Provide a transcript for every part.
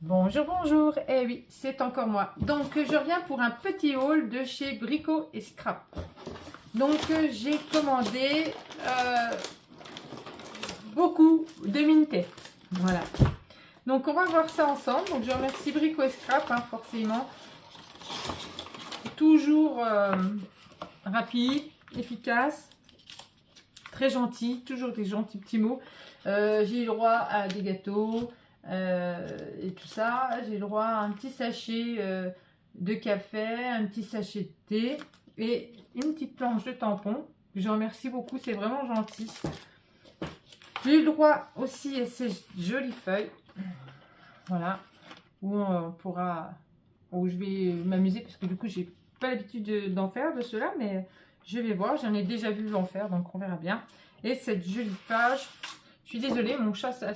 Bonjour, bonjour, eh oui, c'est encore moi. Donc, je reviens pour un petit haul de chez Brico et Scrap. Donc, j'ai commandé beaucoup de Minté. Voilà. Donc, on va voir ça ensemble. Donc, je remercie Brico et Scrap, hein, forcément. Toujours rapide, efficace, très gentil, toujours des gentils petits mots. J'ai eu le droit à des gâteaux. Et tout ça, j'ai le droit à un petit sachet de café, un petit sachet de thé et une petite planche de tampons. Je remercie beaucoup, c'est vraiment gentil. J'ai eu le droit aussi à ces jolies feuilles, voilà, où on pourra, où je vais m'amuser parce que du coup j'ai pas l'habitude d'en faire de cela, mais je vais voir, j'en ai déjà vu en faire, donc on verra bien. Et cette jolie page, je suis désolée, mon chat ça.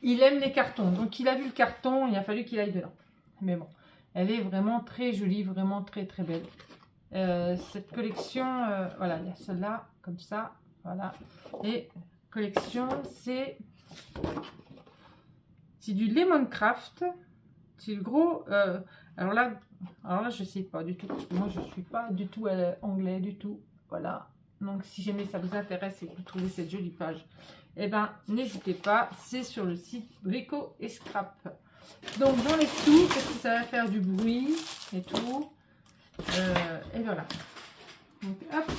Il aime les cartons, donc il a vu le carton, il a fallu qu'il aille dedans. Mais bon, elle est vraiment très jolie, vraiment très très belle. Cette collection, voilà, il y a celle-là, comme ça, voilà. Et collection, c'est du Lemon Craft. C'est le gros, alors là, je sais pas du tout, parce que moi je suis pas du tout anglais du tout, voilà. Donc si jamais ça vous intéresse et que vous trouvez cette jolie page, eh ben n'hésitez pas, c'est sur le site Brico et Scrap. Donc j'enlève tout parce que ça va faire du bruit et tout. Et voilà. Donc, hop.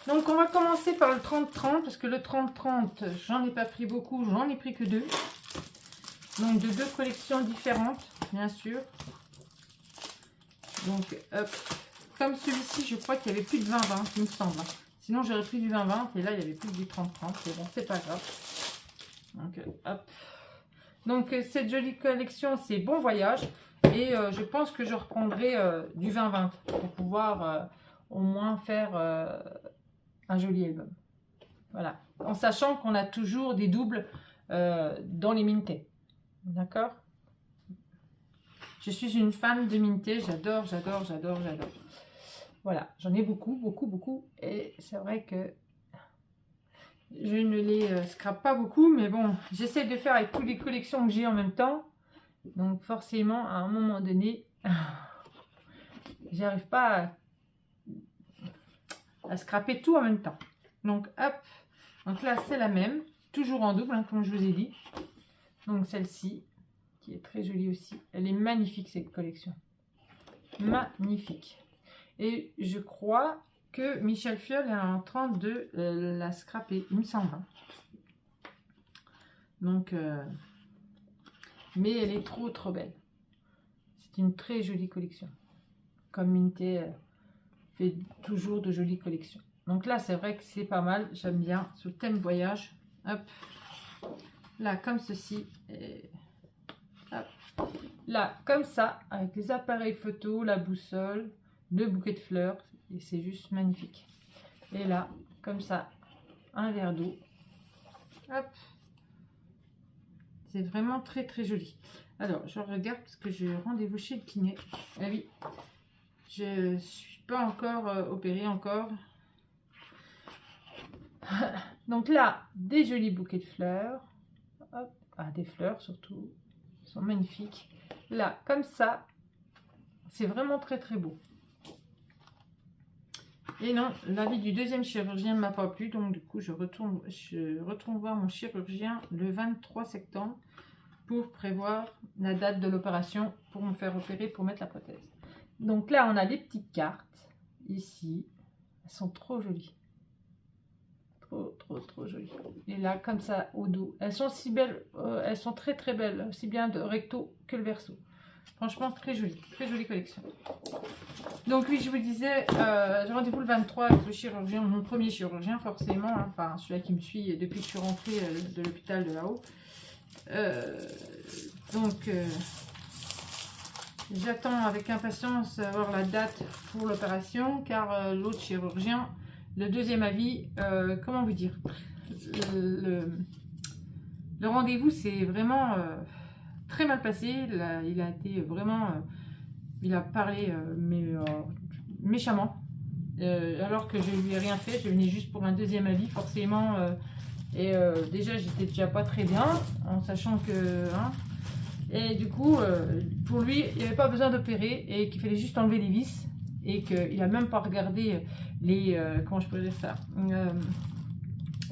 Donc on va commencer par le 30-30 parce que le 30-30 j'en ai pas pris beaucoup, j'en ai pris que deux. Donc de deux collections différentes, bien sûr. Donc hop. Comme celui-ci, je crois qu'il y avait plus de 20-20, il me semble. Sinon, j'aurais pris du 20-20 et là, il y avait plus du 30-30. Mais bon, c'est pas grave. Donc, hop. Donc, cette jolie collection, c'est Bon Voyage. Et je pense que je reprendrai du 20-20 pour pouvoir au moins faire un joli album. Voilà. En sachant qu'on a toujours des doubles dans les Minté. D'accord? Je suis une fan de Minté. J'adore, j'adore, j'adore, j'adore. Voilà, j'en ai beaucoup, beaucoup, beaucoup. Et c'est vrai que je ne les scrape pas beaucoup. Mais bon, j'essaie de faire avec toutes les collections que j'ai en même temps. Donc forcément, à un moment donné, j'arrive pas à scraper tout en même temps. Donc hop, donc là c'est la même. Toujours en double, hein, comme je vous ai dit. Donc celle-ci, qui est très jolie aussi. Elle est magnifique cette collection. Magnifique. Et je crois que Michel Fiol est en train de la scraper, il me semble. Donc, mais elle est trop trop belle. C'est une très jolie collection. Comme Minté fait toujours de jolies collections. Donc là, c'est vrai que c'est pas mal. J'aime bien ce thème voyage. Hop. Là, comme ceci. Et hop. Là, comme ça, avec les appareils photo, la boussole, le bouquet de fleurs. Et c'est juste magnifique. Et là, comme ça, un verre d'eau. Hop. C'est vraiment très très joli. Alors, je regarde parce que j'ai rendez-vous chez le kiné. Ah oui, je suis pas encore opérée encore. Donc là, des jolis bouquets de fleurs. Hop. Ah, des fleurs surtout. Ils sont magnifiques. Là, comme ça, c'est vraiment très très beau. Et non, l'avis du deuxième chirurgien ne m'a pas plu, donc du coup je retourne voir mon chirurgien le 23 septembre pour prévoir la date de l'opération pour me faire opérer pour mettre la prothèse. Donc là on a les petites cartes ici, elles sont trop jolies, trop jolies. Et là comme ça au dos, elles sont si belles, elles sont très très belles, aussi bien de recto que le verso. Franchement, très jolie collection. Donc oui, je vous disais, j'ai rendez-vous le 23 avec le chirurgien, mon premier chirurgien forcément, hein, enfin celui-là qui me suit depuis que je suis rentrée de l'hôpital de là-haut. Donc, j'attends avec impatience avoir la date pour l'opération, car l'autre chirurgien, le deuxième avis, comment vous dire, le rendez-vous c'est vraiment très mal passé. Il a été vraiment, il a parlé méchamment, alors que je lui ai rien fait. Je venais juste pour un deuxième avis. Forcément, Et déjà, j'étais déjà pas très bien, en sachant que... Hein, et du coup, pour lui, il n'y avait pas besoin d'opérer et qu'il fallait juste enlever les vis. Et qu'il n'a même pas regardé les... comment je peux dire ça,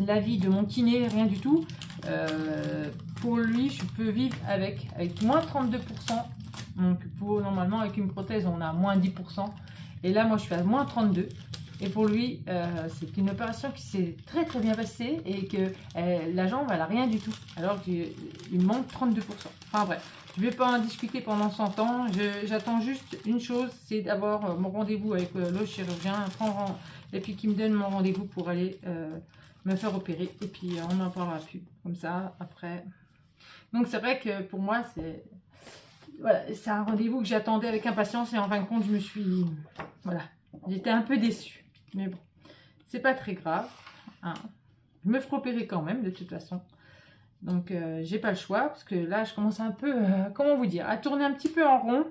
l'avis de mon kiné, rien du tout. Pour lui, je peux vivre avec moins 32%. Donc, normalement, avec une prothèse, on a moins 10%. Et là, moi, je suis à moins 32%. Et pour lui, c'est une opération qui s'est très très bien passée et que la jambe, elle n'a rien du tout. Alors qu'il manque 32%. Enfin bref, je ne vais pas en discuter pendant 100 ans. J'attends juste une chose, c'est d'avoir mon rendez-vous avec le chirurgien, et puis qu'il me donne mon rendez-vous pour aller me faire opérer. Et puis on n'en parlera plus. Comme ça, après. Donc c'est vrai que pour moi, voilà, c'est un rendez-vous que j'attendais avec impatience. Et en fin de compte, je me suis... Voilà, j'étais un peu déçue. Mais bon, c'est pas très grave. Hein. Je me ferai opérer quand même, de toute façon. Donc, j'ai pas le choix. Parce que là, je commence un peu, comment vous dire, à tourner un petit peu en rond.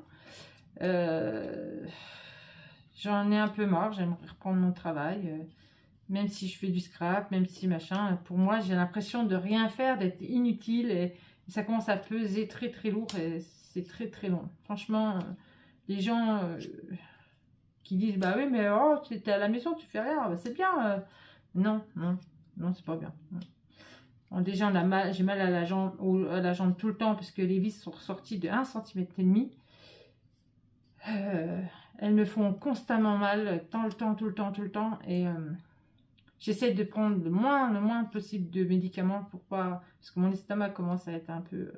J'en ai un peu marre. J'aimerais reprendre mon travail. Même si je fais du scrap, même si machin. Pour moi, j'ai l'impression de rien faire, d'être inutile. Et ça commence à peser très très lourd. Et c'est très très long. Franchement, les gens... qui disent bah oui mais oh tu es à la maison tu fais rien, bah, c'est bien, non c'est pas bien. Bon, déjà j'ai mal à la jambe tout le temps parce que les vis sont ressorties de 1,5 cm. Elles me font constamment mal tout le temps et j'essaie de prendre le moins possible de médicaments pour pas, parce que mon estomac commence à être un peu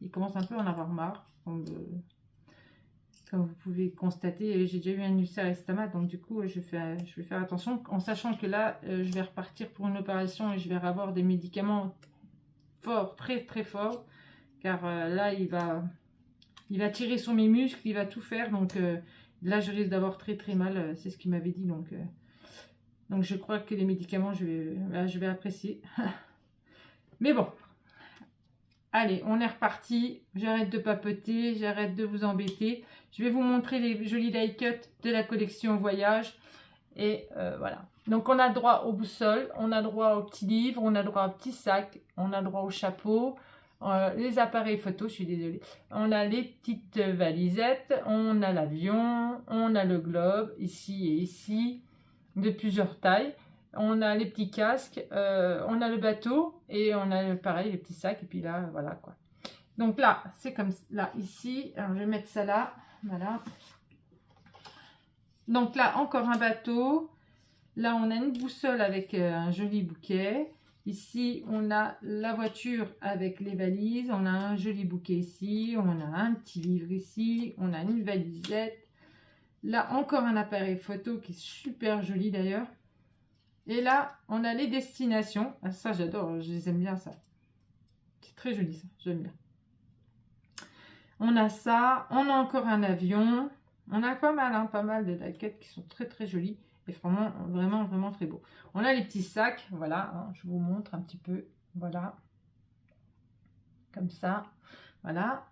il commence un peu à en avoir marre. Comme vous pouvez constater, j'ai déjà eu un ulcère estomac, donc du coup, je vais faire attention, en sachant que là, je vais repartir pour une opération et je vais avoir des médicaments forts, très très forts, car là, il va tirer sur mes muscles, il va tout faire, donc là, je risque d'avoir très très mal, c'est ce qu'il m'avait dit, donc je crois que les médicaments, je vais apprécier. Mais bon. Allez, on est reparti. J'arrête de papoter, j'arrête de vous embêter. Je vais vous montrer les jolis die cuts de la collection voyage. Et voilà. Donc, on a droit aux boussoles, on a droit aux petits livres, on a droit aux petits sacs, on a droit au chapeau, les appareils photo, je suis désolée. On a les petites valisettes, on a l'avion, on a le globe, ici et ici, de plusieurs tailles. On a les petits casques, on a le bateau et on a pareil les petits sacs et puis là voilà quoi. Donc là c'est comme là ici, alors je vais mettre ça là, voilà. Donc là encore un bateau, là on a une boussole avec un joli bouquet. Ici on a la voiture avec les valises, on a un joli bouquet ici, on a un petit livre ici, on a une valisette. Là encore un appareil photo qui est super joli d'ailleurs. Et là, on a les destinations. Ah, ça, j'adore, je les aime bien, ça. C'est très joli, ça, j'aime bien. On a ça, on a encore un avion. On a pas mal, hein, pas mal de daquettes qui sont très, très jolies. Et vraiment, vraiment, vraiment très beaux. On a les petits sacs, voilà, hein, je vous montre un petit peu. Voilà. Comme ça, voilà.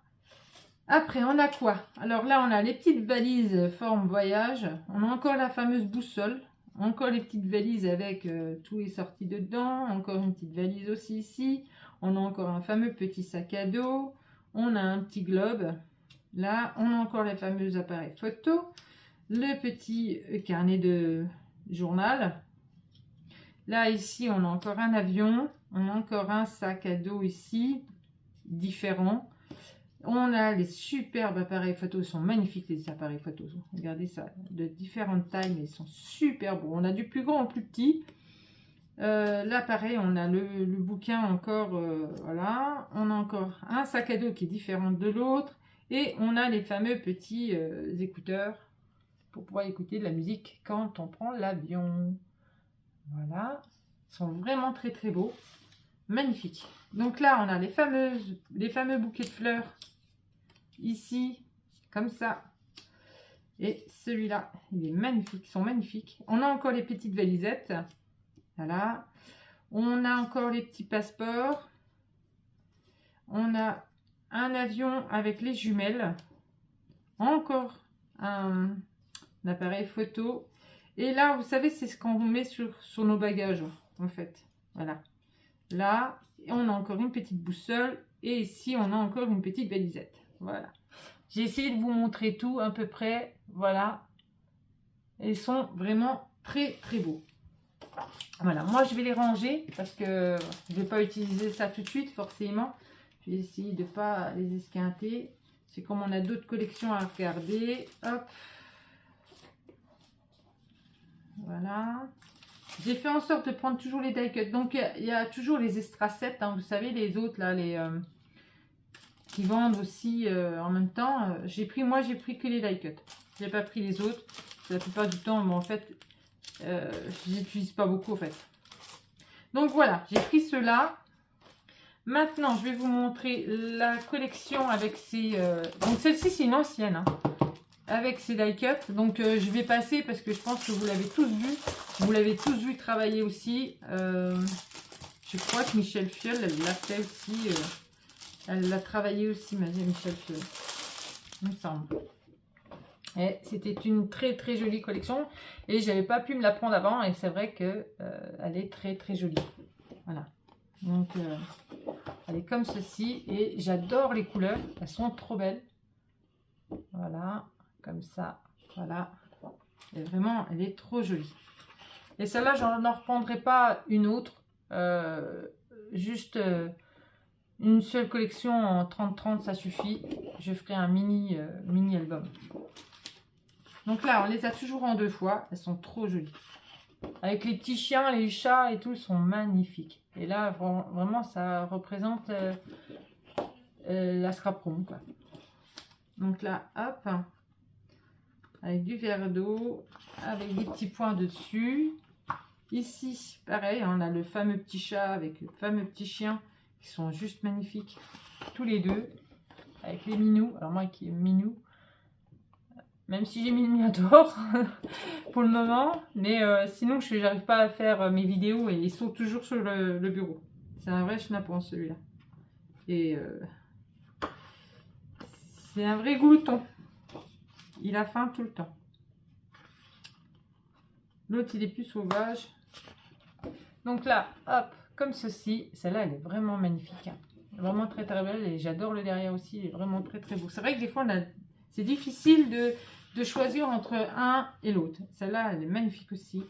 Après, on a quoi? Alors là, on a les petites valises forme voyage. On a encore la fameuse boussole. Encore les petites valises avec tous les sorties dedans. Encore une petite valise aussi ici. On a encore un fameux petit sac à dos. On a un petit globe. Là, on a encore les fameux appareils photo. Le petit carnet de journal. Là, ici, on a encore un avion. On a encore un sac à dos ici. Différent. On a les superbes appareils photos, ils sont magnifiques les appareils photos. Regardez ça, de différentes tailles, mais ils sont super beaux. On a du plus grand au plus petit. Là, pareil, on a le bouquin encore, voilà. On a encore un sac à dos qui est différent de l'autre. Et on a les fameux petits écouteurs pour pouvoir écouter de la musique quand on prend l'avion. Voilà, ils sont vraiment très très beaux. Magnifiques. Donc là, on a les fameux bouquets de fleurs. Ici, comme ça. Et celui-là, il est magnifique. Ils sont magnifiques. On a encore les petites valisettes. Voilà. On a encore les petits passeports. On a un avion avec les jumelles. Encore un appareil photo. Et là, vous savez, c'est ce qu'on met sur nos bagages, en fait. Voilà. là, on a encore une petite boussole. Et ici, on a encore une petite balisette. Voilà. J'ai essayé de vous montrer tout à peu près. Voilà. Ils sont vraiment très très beaux. Voilà. Moi, je vais les ranger parce que je ne vais pas utiliser ça tout de suite, forcément. Je vais essayer de ne pas les esquinter. C'est comme on a d'autres collections à regarder. Hop. Voilà. J'ai fait en sorte de prendre toujours les die cuts. Donc, il y a toujours les extra sets. Hein, vous savez, les autres, là, les qui vendent aussi en même temps. Moi, j'ai pris que les die cuts. Je n'ai pas pris les autres. La plupart du temps, mais en fait, je n'utilise pas beaucoup, en fait. Donc, voilà. J'ai pris ceux-là. Maintenant, je vais vous montrer la collection avec ces... Donc, celle-ci, c'est une ancienne. Hein, avec ces die cuts. Donc, je vais passer parce que je pense que vous l'avez tous vu. Vous l'avez tous vu travailler aussi. Je crois que Michel Fiol, elle l'a fait aussi. Elle l'a travaillé aussi, Michel Fiol. Il me semble. Et c'était une très très jolie collection. Et j'avais pas pu me la prendre avant. Et c'est vrai que elle est très très jolie. Voilà. Donc, elle est comme ceci. Et j'adore les couleurs. Elles sont trop belles. Voilà. Comme ça. Voilà. Et vraiment, elle est trop jolie. Et celle-là, j'en reprendrai pas une autre. Juste une seule collection en 30-30, ça suffit. Je ferai un mini album. Donc là, on les a toujours en 2 fois. Elles sont trop jolies. Avec les petits chiens, les chats et tout, ils sont magnifiques. Et là, vraiment, ça représente la scrap room, quoi. Donc là, hop. Avec du verre d'eau. Avec des petits points dessus. Ici, pareil, on a le fameux petit chat avec le fameux petit chien qui sont juste magnifiques. Tous les deux. Avec les minous. Alors moi, qui est minou. Même si j'ai mis le mien dehors pour le moment. Mais sinon, je n'arrive pas à faire mes vidéos et ils sont toujours sur le bureau. C'est un vrai schnappant celui-là. Et c'est un vrai glouton. Il a faim tout le temps. L'autre, il est plus sauvage. Donc là, hop, comme ceci. Celle-là, elle est vraiment magnifique. Hein. Vraiment très très belle. Et j'adore le derrière aussi. Il est vraiment très très beau. C'est vrai que des fois, c'est difficile de choisir entre un et l'autre. Celle-là, elle est magnifique aussi.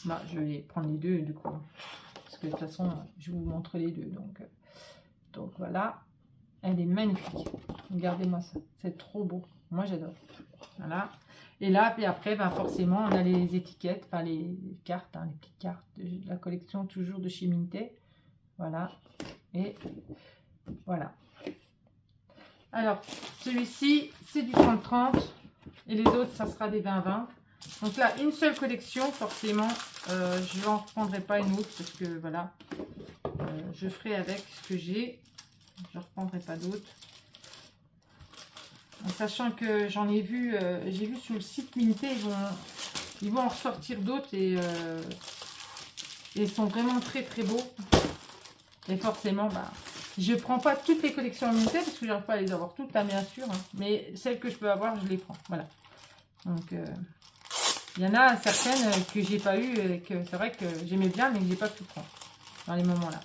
Bah, je vais prendre les deux du coup. Parce que de toute façon, je vous montre les deux. Donc voilà. Elle est magnifique. Regardez-moi ça. C'est trop beau. Moi, j'adore. Voilà. Et là, puis après, ben forcément, on a les étiquettes, enfin les cartes, hein, les petites cartes de la collection toujours de chez Minté. Voilà. Et voilà. Alors, celui-ci, c'est du 30-30. Et les autres, ça sera des 20-20. Donc là, une seule collection, forcément. Je n'en reprendrai pas une autre parce que voilà. Je ferai avec ce que j'ai. Je ne reprendrai pas d'autres. En sachant que j'en ai vu, j'ai vu sur le site Minté, ils vont en ressortir d'autres et ils sont vraiment très très beaux. Et forcément, bah, je prends pas toutes les collections Minté parce que j'arrive pas à les avoir toutes, là, bien sûr. Hein, mais celles que je peux avoir, je les prends. Voilà. Donc, il y en a certaines que j'ai pas eu et que c'est vrai que j'aimais bien, mais que j'ai pas pu prendre dans les moments là.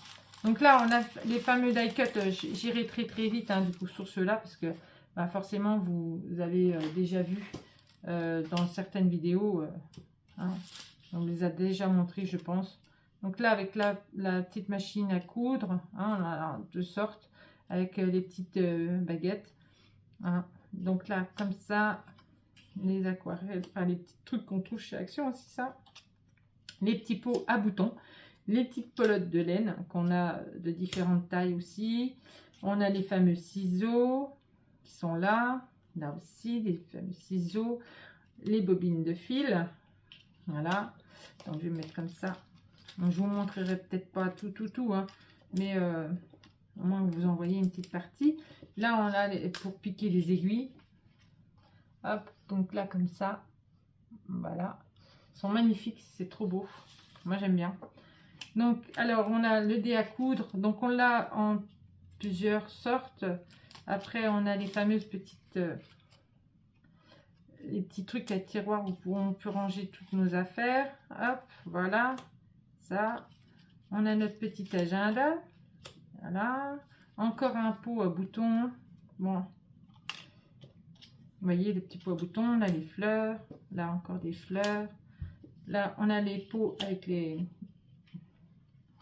Donc là, on a les fameux die cut. J'irai très très vite hein, du coup sur ceux-là parce que bah, forcément vous avez déjà vu dans certaines vidéos. Hein, on les a déjà montrés, je pense. Donc là, avec la petite machine à coudre, hein, on a de sortes avec les petites baguettes. Hein. Donc là, comme ça, les aquarelles, enfin les petits trucs qu'on trouve chez Action aussi, ça. Les petits pots à boutons. Les petites pelotes de laine qu'on a de différentes tailles aussi. On a les fameux ciseaux qui sont là. Là aussi, les fameux ciseaux. Les bobines de fil. Voilà. Donc, je vais mettre comme ça. Donc, je vous montrerai peut-être pas tout, hein, mais au moins vous en voyez une petite partie. Là, on a pour piquer les aiguilles. Hop, donc là, comme ça. Voilà. Ils sont magnifiques, c'est trop beau. Moi, j'aime bien. Donc, alors, on a le dé à coudre. Donc, on l'a en plusieurs sortes. Après, on a les fameuses petites... les petits trucs à tiroir où on peut ranger toutes nos affaires. Hop, voilà. Ça. On a notre petit agenda. Voilà. Encore un pot à boutons. Bon. Vous voyez les petits pots à boutons. Là, les fleurs. Là, encore des fleurs. Là, on a les pots avec les...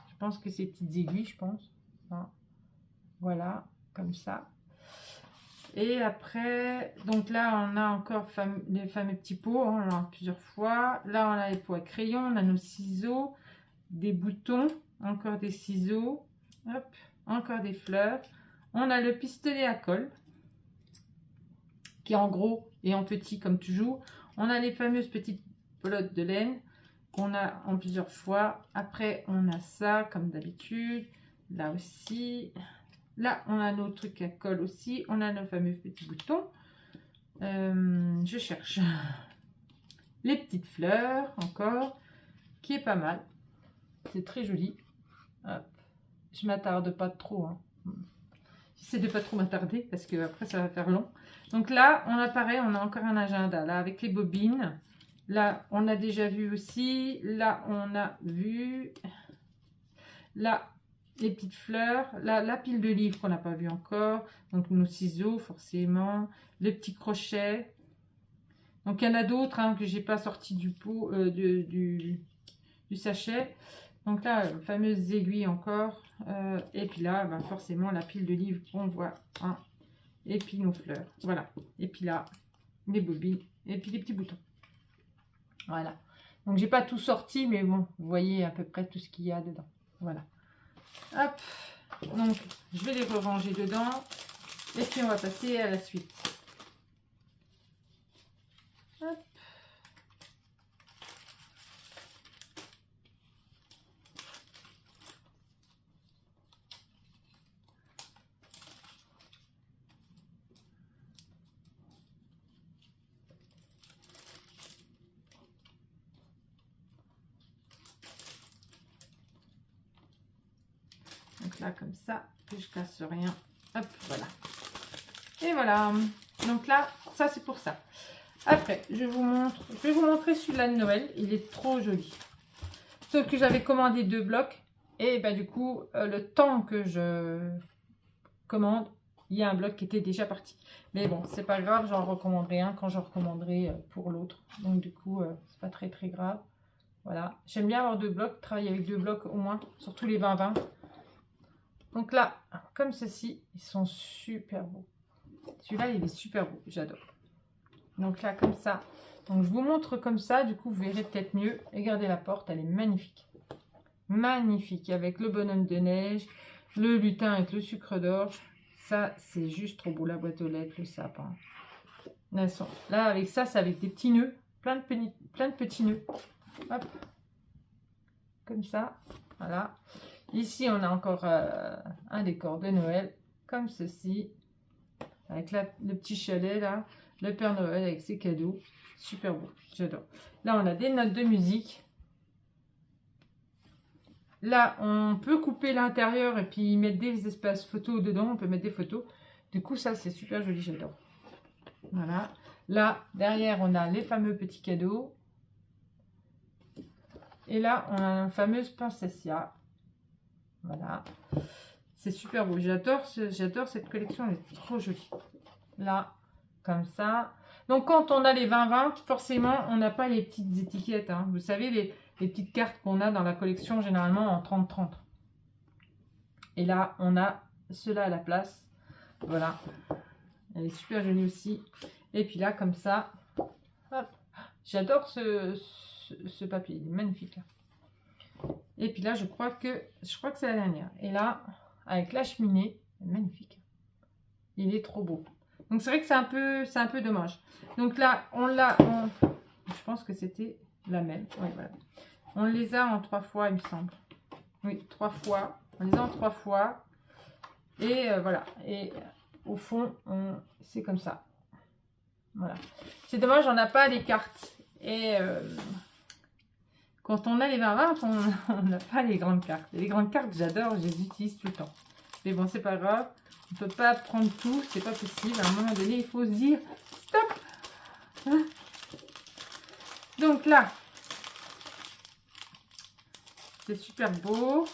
Je pense que c'est petites aiguilles, je pense. Voilà, comme ça. Et après, donc là, on a encore les fameux petits pots. On en a plusieurs fois. Là, on a les pots à crayon. On a nos ciseaux. Des boutons. Encore des ciseaux. Hop, encore des fleurs. On a le pistolet à colle. Qui est en gros et en petit comme toujours. On a les fameuses petites pelotes de laine qu'on a en plusieurs fois. Après, on a ça comme d'habitude. Là aussi. Là, on a nos trucs à colle aussi. On a nos fameux petits boutons. Je cherche. Les petites fleurs encore. Qui est pas mal. C'est très joli. Hop. Je m'attarde pas trop. Hein. J'essaie de pas trop m'attarder parce que après ça va faire long. Donc là, on a pareil, on a encore un agenda là avec les bobines. Là, on a déjà vu aussi. Là, on a vu. Là, les petites fleurs. Là, la pile de livres qu'on n'a pas vu encore. Donc nos ciseaux, forcément. Les petits crochets. Donc il y en a d'autres hein, que j'ai pas sorti du pot, du sachet. Donc là, fameuses aiguilles encore. Et puis là, bah forcément, la pile de livres qu'on voit. Hein. Et puis nos fleurs. Voilà. Et puis là, les bobines. Et puis les petits boutons. Voilà. Donc, j'ai pas tout sorti, mais bon, vous voyez à peu près tout ce qu'il y a dedans. Voilà. Hop. Donc, je vais les ranger dedans. Et puis, on va passer à la suite. Hop. Donc là, comme ça, que je casse rien. Hop, voilà. Et voilà. Donc là, ça, c'est pour ça. Après, je vais vous montrer celui-là de Noël. Il est trop joli. Sauf que j'avais commandé 2 blocs. Et bah, du coup, le temps que je commande, il y a un bloc qui était déjà parti. Mais bon, c'est pas grave. J'en recommanderai un quand j'en recommanderai pour l'autre. Donc, du coup, c'est pas très, très grave. Voilà. J'aime bien avoir 2 blocs. Travailler avec 2 blocs au moins. Surtout les 20-20. Donc là, comme ceci, ils sont super beaux. Celui-là, il est super beau. J'adore. Donc là, comme ça. Donc, je vous montre comme ça. Du coup, vous verrez peut-être mieux. Regardez la porte. Elle est magnifique. Magnifique. Avec le bonhomme de neige. Le lutin avec le sucre d'orge. Ça, c'est juste trop beau. La boîte aux lettres, le sapin. Là, avec ça, c'est avec des petits nœuds. Plein de petits nœuds. Hop. Comme ça. Voilà. Ici, on a encore un décor de Noël. Comme ceci. Avec le petit chalet là, le Père Noël avec ses cadeaux. Super beau, j'adore. Là, on a des notes de musique. Là, on peut couper l'intérieur et puis mettre des espaces photos dedans. On peut mettre des photos. Du coup, ça, c'est super joli, j'adore. Voilà. Là, derrière, on a les fameux petits cadeaux. Et là, on a une fameuse Princessia. Voilà. C'est super beau. J'adore cette collection. Elle est trop jolie. Là, comme ça. Donc, quand on a les 20-20, forcément, on n'a pas les petites étiquettes. Hein. Vous savez, les petites cartes qu'on a dans la collection, généralement en 30-30. Et là, on a cela à la place. Voilà. Elle est super jolie aussi. Et puis là, comme ça. J'adore ce papier. Il est magnifique. Et puis là, je crois que c'est la dernière. Et là, avec la cheminée, magnifique. Il est trop beau. Donc c'est vrai que c'est un peu dommage. Donc là, je pense que c'était la même. Oui, voilà. On les a en 3 fois, il me semble. Oui, 3 fois. On les a en 3 fois. Et voilà. Et au fond, c'est comme ça. Voilà. C'est dommage, on n'a pas les cartes. Et quand on a les 20-20, on n'a pas les grandes cartes. Et les grandes cartes, j'adore, je les utilise tout le temps. Mais bon, c'est pas grave. On ne peut pas prendre tout, c'est pas possible. À un moment donné, il faut se dire stop. Hein? Donc là, C'est super beau.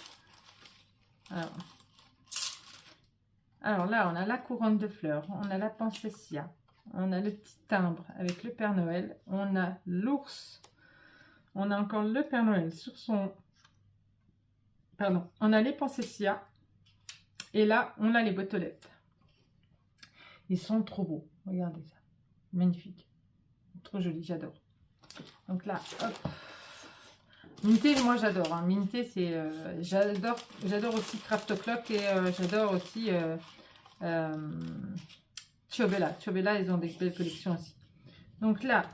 Alors là, on a la couronne de fleurs, on a la Poinsettia, on a le petit timbre avec le Père Noël, on a l'ours, on a encore le Père Noël sur son... Pardon, on a les Poinsettia et là, on a les boîtes aux lettres. Ils sont trop beaux, regardez ça, magnifique, trop joli, j'adore. Donc là, hop. Minté, moi j'adore. Hein. Minté, c'est j'adore aussi Craft O'Clock et j'adore aussi Ciobella. Ciobella, ils ont des belles collections aussi. Donc là,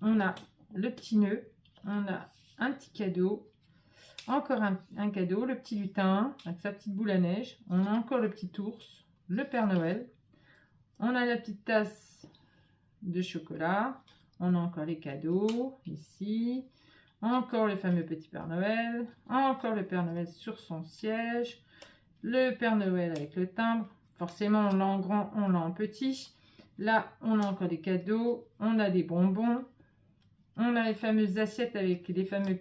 on a le petit nœud, on a un petit cadeau, encore un cadeau, le petit lutin avec sa petite boule à neige. On a encore le petit ours, le Père Noël. On a la petite tasse de chocolat. On a encore les cadeaux ici. Encore le fameux petit Père Noël. Encore le Père Noël sur son siège. Le Père Noël avec le timbre. Forcément, on l'a en grand, on l'a en petit. Là, on a encore des cadeaux. On a des bonbons. On a les fameuses assiettes avec les fameux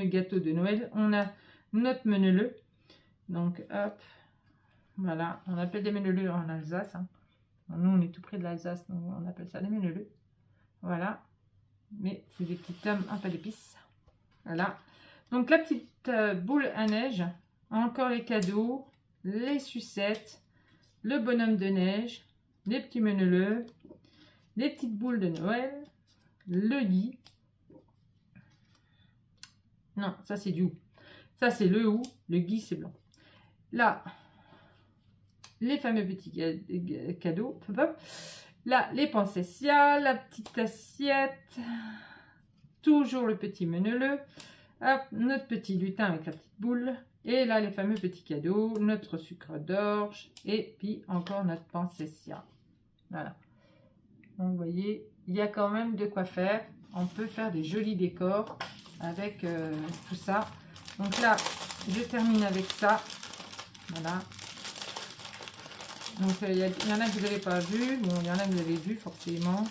gâteaux de Noël. On a notre meneleu. Donc, hop. Voilà. On appelle des meneleux en Alsace. Hein. Nous, on est tout près de l'Alsace. Donc, on appelle ça des meneleux. Voilà. Mais c'est des petites tomes, un peu d'épices. Voilà. Donc la petite boule à neige. Encore les cadeaux. Les sucettes. Le bonhomme de neige. Les petits meneleux. Les petites boules de Noël. Le lit. Non, ça c'est du hou. Ça c'est le hou. Le gui c'est blanc. Là, les fameux petits cadeaux. Là, les Poinsettia, la petite assiette, toujours le petit meneleu, hop, notre petit lutin avec la petite boule, et là, les fameux petits cadeaux, notre sucre d'orge, et puis encore notre Poinsettia. Voilà. Donc, vous voyez, il y a quand même de quoi faire. On peut faire des jolis décors avec tout ça. Donc là, je termine avec ça. Voilà. Donc, il y en a que vous n'avez pas vu. Bon, il y en a que vous avez vu, forcément.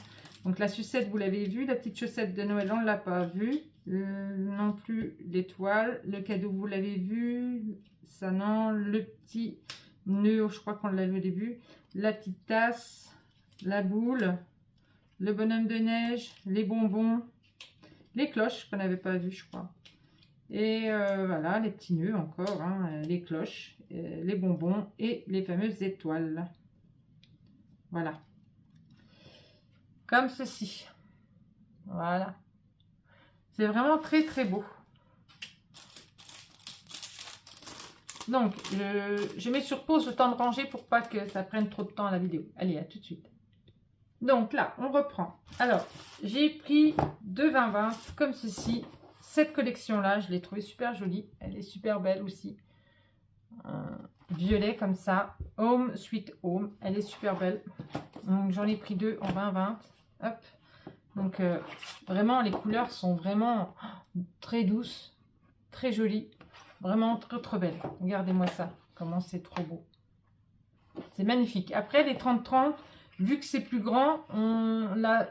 Donc, la sucette, vous l'avez vue. La petite chaussette de Noël, on ne l'a pas vue. Non plus l'étoile. Le cadeau, vous l'avez vu. Ça, non. Le petit nœud, je crois qu'on l'a vu au début. La petite tasse. La boule. Le bonhomme de neige. Les bonbons. Les cloches, qu'on n'avait pas vu, je crois. Et voilà, les petits nœuds encore, hein, les cloches, les bonbons et les fameuses étoiles. Voilà. Comme ceci. Voilà. C'est vraiment très très beau. Donc, je mets sur pause le temps de ranger pour pas que ça prenne trop de temps à la vidéo. Allez, à tout de suite. Donc là, on reprend. Alors, j'ai pris deux 20-20 comme ceci. Cette collection-là, je l'ai trouvée super jolie. Elle est super belle aussi. Violet comme ça. Home, Sweet Home. Elle est super belle. Donc, j'en ai pris deux en 20-20. Hop. Donc, vraiment, les couleurs sont vraiment très douces. Très jolies. Vraiment très, très belles. Regardez-moi ça. Comment c'est trop beau. C'est magnifique. Après, les 30-30, vu que c'est plus grand, on a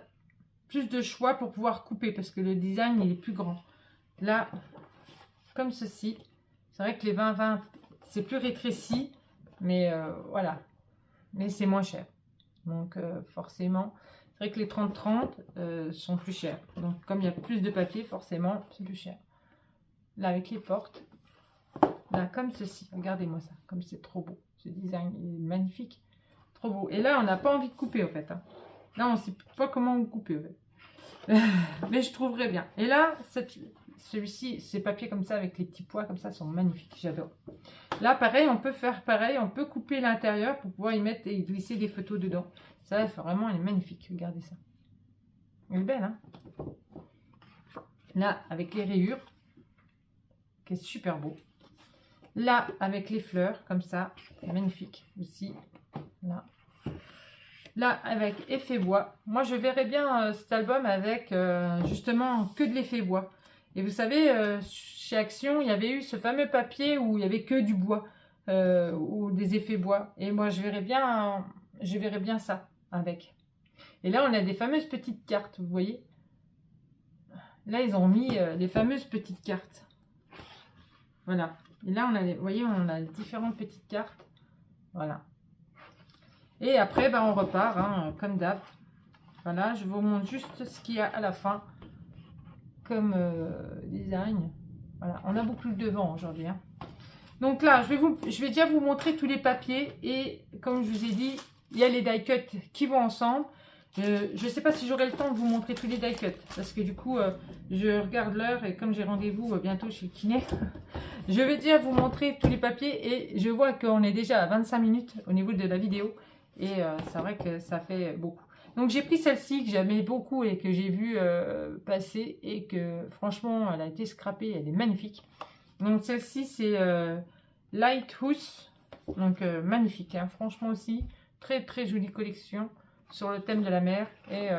plus de choix pour pouvoir couper. Parce que le design, il est plus grand. Là, comme ceci. C'est vrai que les 20-20, c'est plus rétréci. Mais voilà. Mais c'est moins cher. Donc forcément, c'est vrai que les 30-30 sont plus chers. Donc comme il y a plus de papier, forcément, c'est plus cher. Là, avec les portes. Là, comme ceci. Regardez-moi ça. Comme c'est trop beau. Ce design est magnifique. Trop beau. Et là, on n'a pas envie de couper, en fait. Hein. Là, on ne sait pas comment couper, en fait. Mais je trouverais bien. Et là, celui-ci, ces papiers comme ça, avec les petits pois comme ça, sont magnifiques. J'adore. Là, pareil, on peut faire pareil. On peut couper l'intérieur pour pouvoir y mettre et glisser des photos dedans. Ça, vraiment, elle est magnifique. Regardez ça. Elle est belle, hein? Là, avec les rayures, qui est super beau. Là, avec les fleurs, comme ça, c'est magnifique aussi. Là. Là, avec effet bois. Moi, je verrais bien cet album avec justement que de l'effet bois. Et vous savez, chez Action, il y avait eu ce fameux papier où il y avait que du bois ou des effets bois. Et moi, je verrais bien ça avec. Et là, on a des fameuses petites cartes, vous voyez. Là, ils ont mis les fameuses petites cartes. Voilà. Et là, on a, vous voyez, on a différentes petites cartes. Voilà. Et après, ben, on repart, hein, comme d'hab. Voilà, je vous montre juste ce qu'il y a à la fin comme design. Voilà, on a beaucoup de devant aujourd'hui. Hein. Donc là, je vais déjà vous montrer tous les papiers. Et comme je vous ai dit, il y a les die cuts qui vont ensemble. Je ne sais pas si j'aurai le temps de vous montrer tous les die cuts. Parce que du coup, je regarde l'heure. Et comme j'ai rendez-vous bientôt chez le kiné, je vais déjà vous montrer tous les papiers. Et je vois qu'on est déjà à 25 minutes au niveau de la vidéo. Et c'est vrai que ça fait beaucoup. Donc j'ai pris celle-ci que j'aimais beaucoup et que j'ai vu passer. Et que franchement, elle a été scrappée. Elle est magnifique. Donc celle-ci, c'est Lighthouse. Donc magnifique, hein, franchement aussi. Très très jolie collection sur le thème de la mer. Et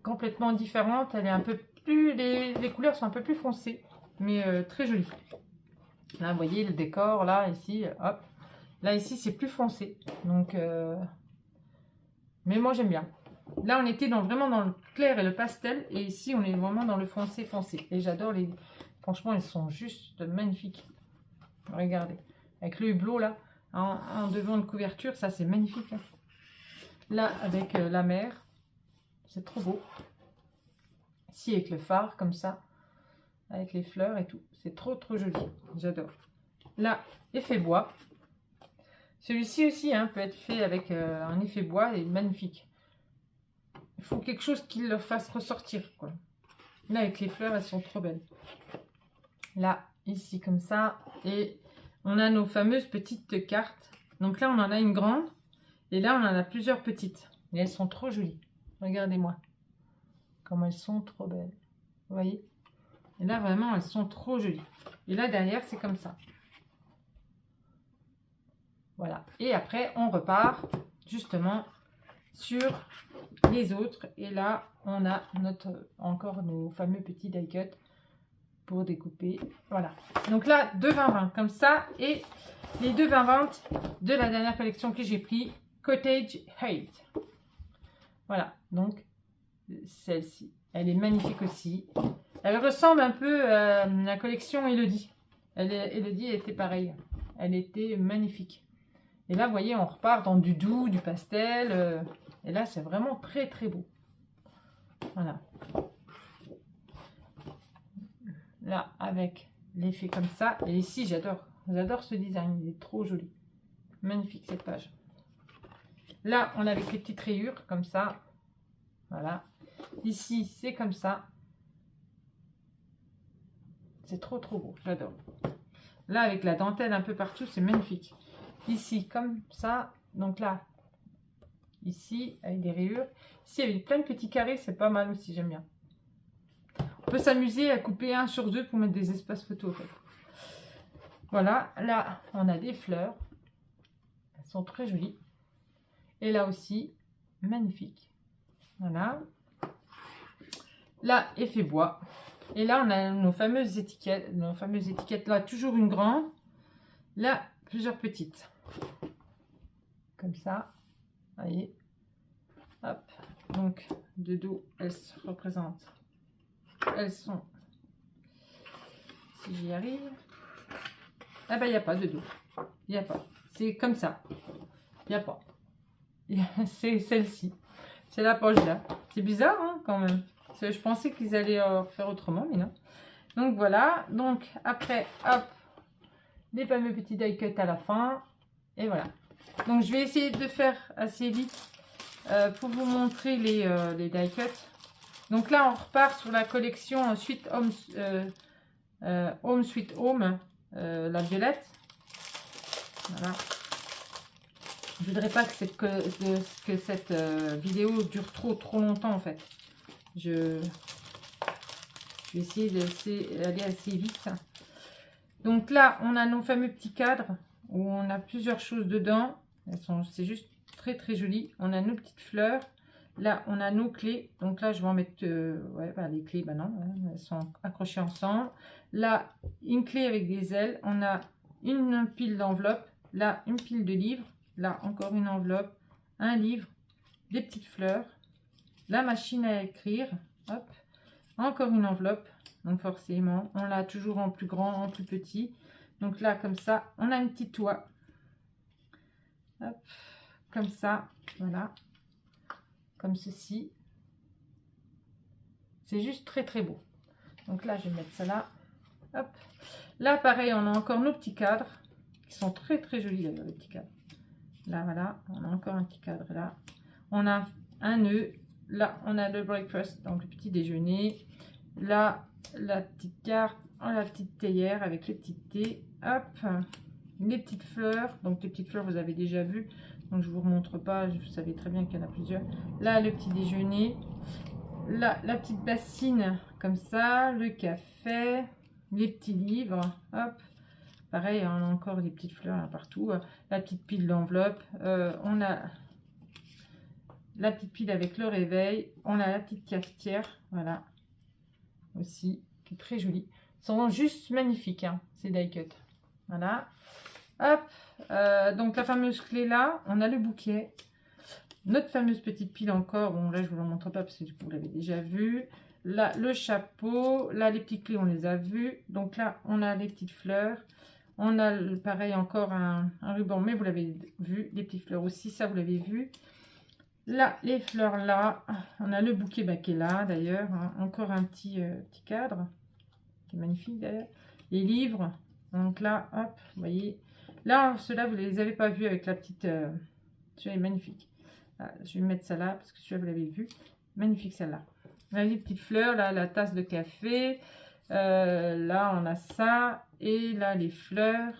complètement différente. Elle est un peu plus... Les couleurs sont un peu plus foncées. Mais très jolie. Là, vous voyez le décor, là, ici, hop. Là, ici, c'est plus foncé. Donc, mais moi, j'aime bien. Là, on était vraiment dans le clair et le pastel. Et ici, on est vraiment dans le foncé foncé. Et j'adore les... Franchement, ils sont juste magnifiques. Regardez. Avec le hublot, là, en devant de couverture, ça, c'est magnifique. Hein. Là, avec la mer. C'est trop beau. Ici, avec le phare, comme ça. Avec les fleurs et tout. C'est trop, trop joli. J'adore. Là, effet bois. Celui-ci aussi hein, peut être fait avec un effet bois et magnifique. Il faut quelque chose qui le fasse ressortir. Quoi. Là, avec les fleurs, elles sont trop belles. Là, ici, comme ça. Et on a nos fameuses petites cartes. Donc là, on en a une grande. Et là, on en a plusieurs petites. Et elles sont trop jolies. Regardez-moi. Comme elles sont trop belles. Vous voyez? Et là, vraiment, elles sont trop jolies. Et là, derrière, c'est comme ça. Voilà. Et après, on repart justement sur les autres. Et là, on a encore nos fameux petits die cuts pour découper. Voilà. Donc là, 2 20-20 comme ça. Et les 2 20-20 de la dernière collection que j'ai pris, Cottage Hate. Voilà. Donc, celle-ci. Elle est magnifique aussi. Elle ressemble un peu à la collection Elodie. Elodie était pareille. Elle était magnifique. Et là, vous voyez, on repart dans du doux, du pastel. Et là, c'est vraiment très, très beau. Voilà. Là, avec l'effet comme ça. Et ici, j'adore. J'adore ce design. Il est trop joli. Magnifique, cette page. Là, on a avec les petites rayures, comme ça. Voilà. Ici, c'est comme ça. C'est trop, trop beau. J'adore. Là, avec la dentelle un peu partout, c'est magnifique. Ici, comme ça. Donc là, ici, avec des rayures. Ici, avec plein de petits carrés, c'est pas mal aussi, j'aime bien. On peut s'amuser à couper 1 sur 2 pour mettre des espaces photos, en fait. Voilà, là, on a des fleurs. Elles sont très jolies. Et là aussi, magnifique. Voilà. Là, effet bois. Et là, on a nos fameuses étiquettes. Nos fameuses étiquettes, là, toujours une grande. Là, plusieurs petites. Comme ça. Vous voyez. Hop. Donc, de dos, elles se représentent. Elles sont... Si j'y arrive... Ah ben, il n'y a pas de dos. Il n'y a pas. C'est comme ça. Il n'y a pas. C'est celle-ci. C'est la poche là. C'est bizarre, hein, quand même. Je pensais qu'ils allaient faire autrement, mais non. Donc, voilà. Donc, après, hop. Les fameux petits die cuts à la fin. Et voilà. Donc, je vais essayer de faire assez vite pour vous montrer les die cuts. Donc là, on repart sur la collection Sweet Home, Home Sweet Home, la violette. Voilà. Je voudrais pas que cette vidéo dure trop longtemps en fait. Je vais essayer d'aller assez vite. Donc là, on a nos fameux petits cadres où on a plusieurs choses dedans. C'est juste très très joli. On a nos petites fleurs. Là, on a nos clés. Donc là, je vais en mettre... ouais, bah, les clés, bah non, elles sont accrochées ensemble. Là, une clé avec des ailes. On a une pile d'enveloppes. Là, une pile de livres. Là, encore une enveloppe. Un livre. Des petites fleurs. La machine à écrire. Hop. Encore une enveloppe. Donc forcément, on l'a toujours en plus grand, en plus petit. Donc là, comme ça, on a une petite oie. Hop, comme ça, voilà. Comme ceci. C'est juste très très beau. Donc là, je vais mettre ça là. Hop. Là, pareil, on a encore nos petits cadres. Qui sont très très jolis d'ailleurs, les petits cadres. Là, voilà, on a encore un petit cadre là. On a un nœud. Là, on a le breakfast, donc le petit déjeuner. Là, la petite carte, la petite théière avec le petit thé. Hop, les petites fleurs. Donc les petites fleurs, vous avez déjà vu. Donc je vous remontre pas, vous savez très bien qu'il y en a plusieurs. Là, le petit déjeuner. Là, la petite bassine comme ça. Le café. Les petits livres. Hop. Pareil, on a encore des petites fleurs là partout. La petite pile d'enveloppe. On a la petite pile avec le réveil. On a la petite cafetière. Voilà. Aussi, qui est très jolie. Ils sont juste magnifiques. Hein, ces die cut. Voilà. Hop. Donc la fameuse clé là. On a le bouquet. Notre fameuse petite pile encore. Bon, là, je ne vous la montre pas parce que du coup, vous l'avez déjà vu. Là, le chapeau. Là, les petites clés, on les a vues. Donc là, on a les petites fleurs. On a pareil encore un ruban, mais vous l'avez vu. Les petites fleurs aussi, ça vous l'avez vu. Là, les fleurs là. On a le bouquet qui est là d'ailleurs. Hein. Encore un petit cadre. Qui est magnifique d'ailleurs. Les livres. Donc là, hop, vous voyez. Là, ceux-là, vous ne les avez pas vus avec la petite... celui-là est magnifique. Ah, je vais mettre ça là parce que celui-là, vous l'avez vu. Magnifique celle-là. Là, les petites fleurs. Là, la tasse de café. Là, on a ça. Et là, les fleurs.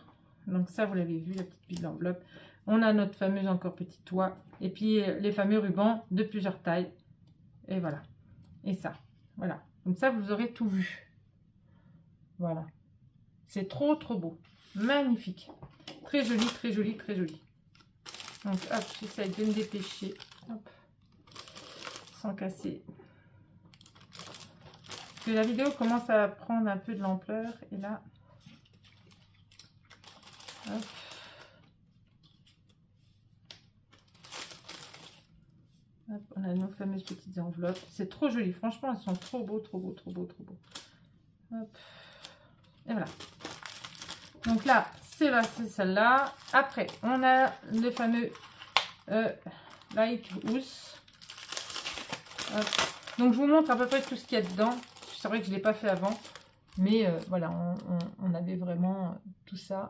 Donc ça, vous l'avez vu, la petite pile d'enveloppe. On a notre fameuse encore petit toit. Et puis, les fameux rubans de plusieurs tailles. Et voilà. Et ça. Voilà. Comme ça, vous aurez tout vu. Voilà. C'est trop, trop beau. Magnifique. Très joli, très joli, très joli. Donc, hop, j'essaie de me dépêcher. Hop. Sans casser. Parce que la vidéo commence à prendre un peu de l'ampleur. Et là... Hop. Hop, on a nos fameuses petites enveloppes. C'est trop joli. Franchement, elles sont trop beaux, trop beaux, trop beaux, trop beaux. Hop. Et voilà. Donc là, c'est celle-là. Après, on a le fameux Lighthouse. Donc, je vous montre à peu près tout ce qu'il y a dedans. C'est vrai que je ne l'ai pas fait avant. Mais voilà, on avait vraiment tout ça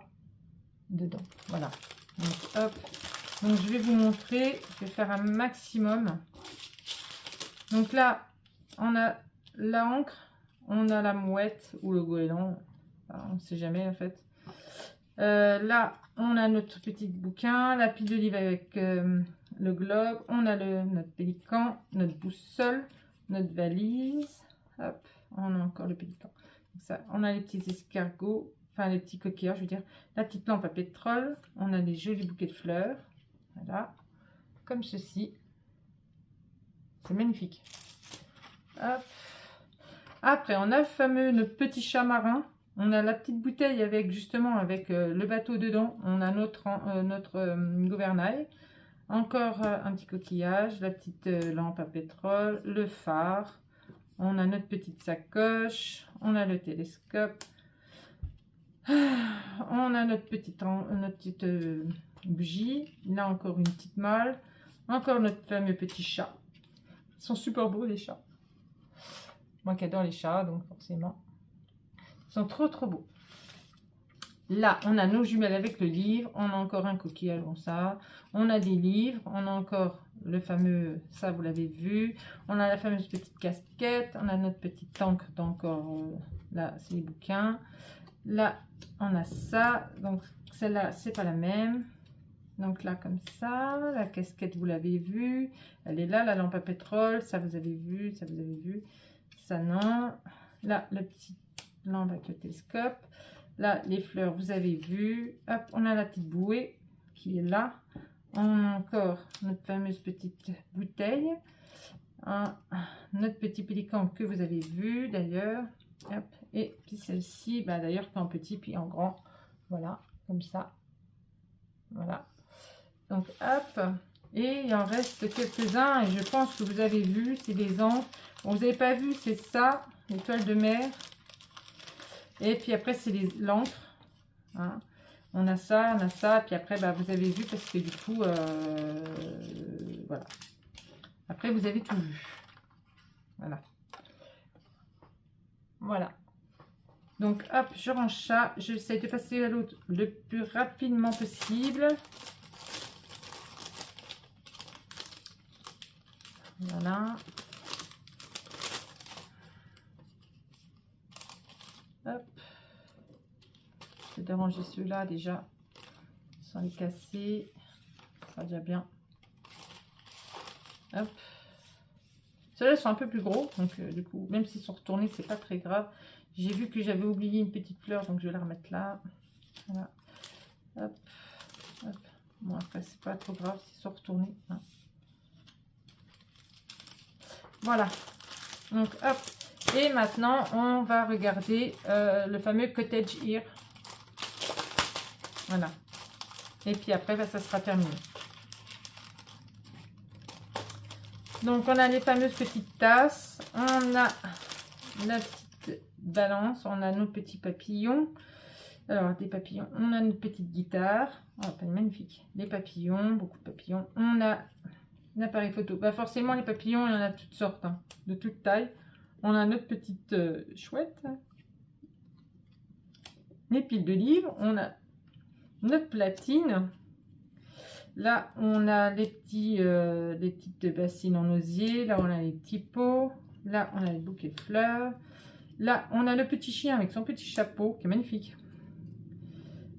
dedans. Voilà. Donc, hop. Donc, je vais vous montrer. Je vais faire un maximum. Donc là, on a l'encre. On a la mouette ou le goéland. Enfin, on ne sait jamais en fait. Là, on a notre petit bouquin. La pile d'olive avec le globe. On a notre pélican. Notre boussole. Notre valise. Hop. On a encore le pélican. Ça, on a les petits escargots. Enfin, les petits coquillages, je veux dire. La petite lampe à pétrole. On a des jolis bouquets de fleurs. Voilà. Comme ceci. C'est magnifique. Hop. Après, on a le fameux, notre petit chat marin. On a la petite bouteille avec, justement, avec le bateau dedans. On a notre gouvernail. Encore un petit coquillage. La petite lampe à pétrole. Le phare. On a notre petite sacoche. On a le télescope. On a notre petite bougie. Là, encore une petite malle. Encore notre fameux petit chat. Ils sont super beaux, les chats. Moi qui adore les chats, donc forcément. Ils sont trop, trop beaux. Là, on a nos jumelles avec le livre. On a encore un coquillage comme ça. On a des livres. On a encore le fameux, ça vous l'avez vu. On a la fameuse petite casquette. On a notre petite encre d'encore. Là, c'est les bouquins. Là, on a ça. Donc, celle-là, c'est pas la même. Donc là, comme ça. La casquette, vous l'avez vu. Elle est là. La lampe à pétrole. Ça, vous avez vu. Ça, vous avez vu. Ça, non. Là, la petite lampe avec le télescope. Là, les fleurs, vous avez vu. Hop, on a la petite bouée qui est là. On a encore notre fameuse petite bouteille. Notre petit pélican que vous avez vu d'ailleurs. Hop, et puis celle-ci, bah, d'ailleurs, en petit puis en grand. Voilà, comme ça. Voilà. Donc, hop. Et il en reste quelques-uns. Et je pense que vous avez vu, c'est des encres. Bon, vous n'avez pas vu, c'est ça, l'étoile de mer. Et puis après, c'est l'encre. Hein. On a ça, puis après, bah, vous avez vu, parce que du coup, voilà. Après, vous avez tout vu. Voilà. Voilà. Donc, hop, je range ça. J'essaie de passer à l'autre le plus rapidement possible. Voilà. Hop. Je vais déranger ceux-là déjà, sans les casser. Ça sera déjà bien. Hop. Ceux-là sont un peu plus gros, donc du coup, même s'ils sont retournés, c'est pas très grave. J'ai vu que j'avais oublié une petite fleur, donc je vais la remettre là. Voilà. Hop. Hop. Bon, après, c'est pas trop grave s'ils sont retournés. Hein. Voilà. Donc, hop. Et maintenant, on va regarder le fameux Cottage Ear. Voilà. Et puis après, bah, ça sera terminé. Donc, on a les fameuses petites tasses. On a la petite balance. On a nos petits papillons. Alors, des papillons. On a notre petite guitare. Oh, magnifique. Les papillons, beaucoup de papillons. On a l'appareil photo. Bah, forcément, les papillons, il y en a toutes sortes, hein, de toutes tailles. On a notre petite chouette. Les piles de livres. On a notre platine. Là, on a les petites bassines en osier. Là, on a les petits pots. Là, on a les bouquets de fleurs. Là, on a le petit chien avec son petit chapeau qui est magnifique.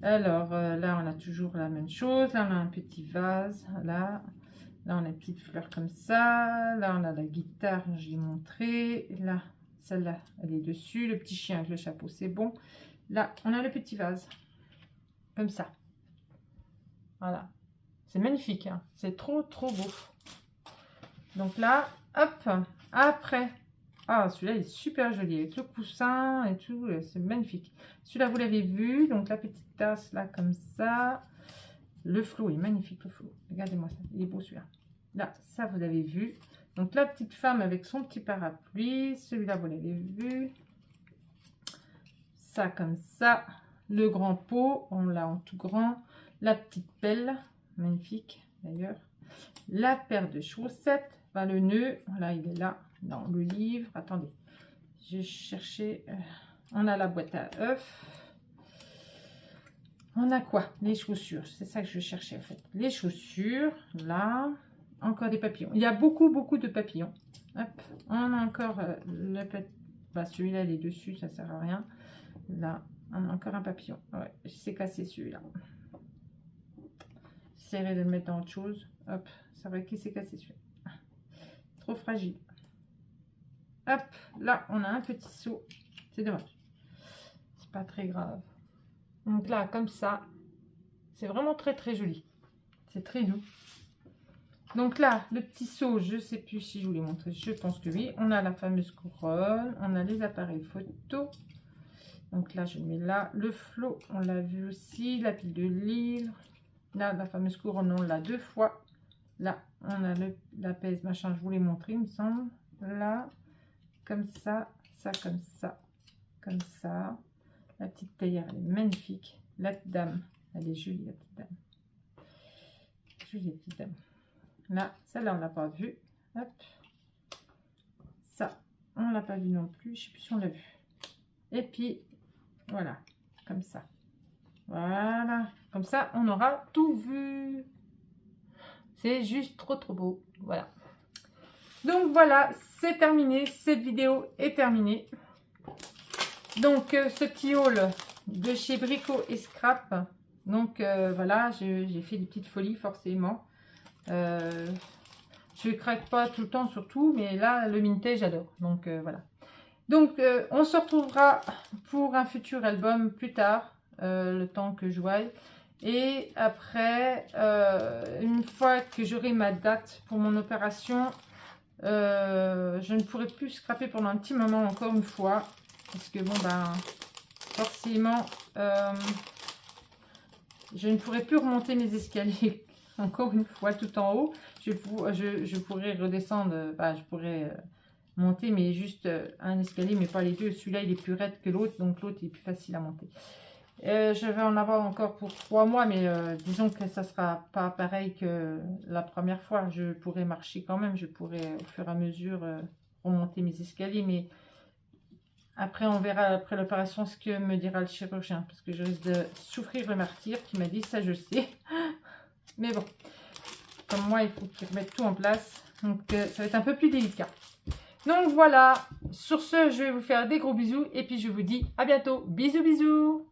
Alors, là, on a toujours la même chose. Là, on a un petit vase. Là, on a une petite fleur comme ça. Là, on a la guitare, j'ai montré. Là, celle-là, elle est dessus. Le petit chien avec le chapeau, c'est bon. Là, on a le petit vase. Comme ça. Voilà. C'est magnifique, hein. C'est trop, trop beau. Donc là, hop, après. Ah, celui-là, il est super joli, avec le coussin et tout, c'est magnifique. Celui-là, vous l'avez vu, donc la petite tasse, là, comme ça. Le flot est magnifique, le flot. Regardez-moi ça, il est beau, celui-là. Là, ça, vous l'avez vu. Donc, la petite femme avec son petit parapluie. Celui-là, vous l'avez vu. Ça, comme ça. Le grand pot, on l'a en tout grand. La petite pelle. Magnifique d'ailleurs. La paire de chaussettes, enfin, le nœud, voilà, il est là dans le livre. Attendez, j'ai cherché. On a la boîte à œufs. On a quoi? Les chaussures, c'est ça que je cherchais en fait. Les chaussures, là. Encore des papillons. Il y a beaucoup, beaucoup de papillons. Hop, on a encore le bah, celui-là, il est dessus, ça sert à rien. Là, on a encore un papillon. Ouais, c'est cassé celui-là. J'essaierai de le mettre dans autre chose. Hop, c'est vrai qu'il s'est cassé celui-là. Trop fragile. Hop, là, on a un petit seau. C'est dommage. C'est pas très grave. Donc là, comme ça, c'est vraiment très, très joli. C'est très doux. Donc là, le petit seau, je sais plus si je vous l'ai montré. Je pense que oui. On a la fameuse couronne. On a les appareils photo. Donc là, je mets là. Le flot, on l'a vu aussi. La pile de livres. Là, la fameuse couronne, on l'a 2 fois. Là, on a la pèse, machin, je vous l'ai montré, il me semble. Là, comme ça, ça comme ça, comme ça. La petite théière, elle est magnifique. La petite dame, elle est jolie, la petite dame. Jolie, la petite dame. Là, celle-là, on l'a pas vue. Hop. Ça, on l'a pas vu non plus. Je sais plus si on l'a vu. Et puis, voilà, comme ça. Voilà, comme ça, on aura tout vu. C'est juste trop, trop beau. Voilà. Donc, voilà, c'est terminé. Cette vidéo est terminée. Donc, ce petit haul de chez Brico et Scrap. Donc, voilà, j'ai fait des petites folies, forcément. Je craque pas tout le temps sur tout, mais là, le vintage, j'adore. Donc, voilà. Donc, on se retrouvera pour un futur album plus tard. Le temps que je voie. Et après, une fois que j'aurai ma date pour mon opération, je ne pourrai plus scraper pendant un petit moment encore une fois. Parce que bon, ben, forcément, je ne pourrai plus remonter mes escaliers encore une fois tout en haut. Je pourrais redescendre, je pourrais monter, mais juste un escalier, mais pas les deux. Celui-là, il est plus raide que l'autre, donc l'autre est plus facile à monter. Je vais en avoir encore pour 3 mois, mais disons que ça sera pas pareil que la première fois. Je pourrais marcher quand même, je pourrais au fur et à mesure remonter mes escaliers, mais après on verra après l'opération ce que me dira le chirurgien, parce que je risque de souffrir le martyre qui m'a dit ça, je sais. Mais bon, comme moi, il faut qu'il remette tout en place, donc ça va être un peu plus délicat. Donc voilà, sur ce, je vais vous faire des gros bisous et puis je vous dis à bientôt. Bisous, bisous!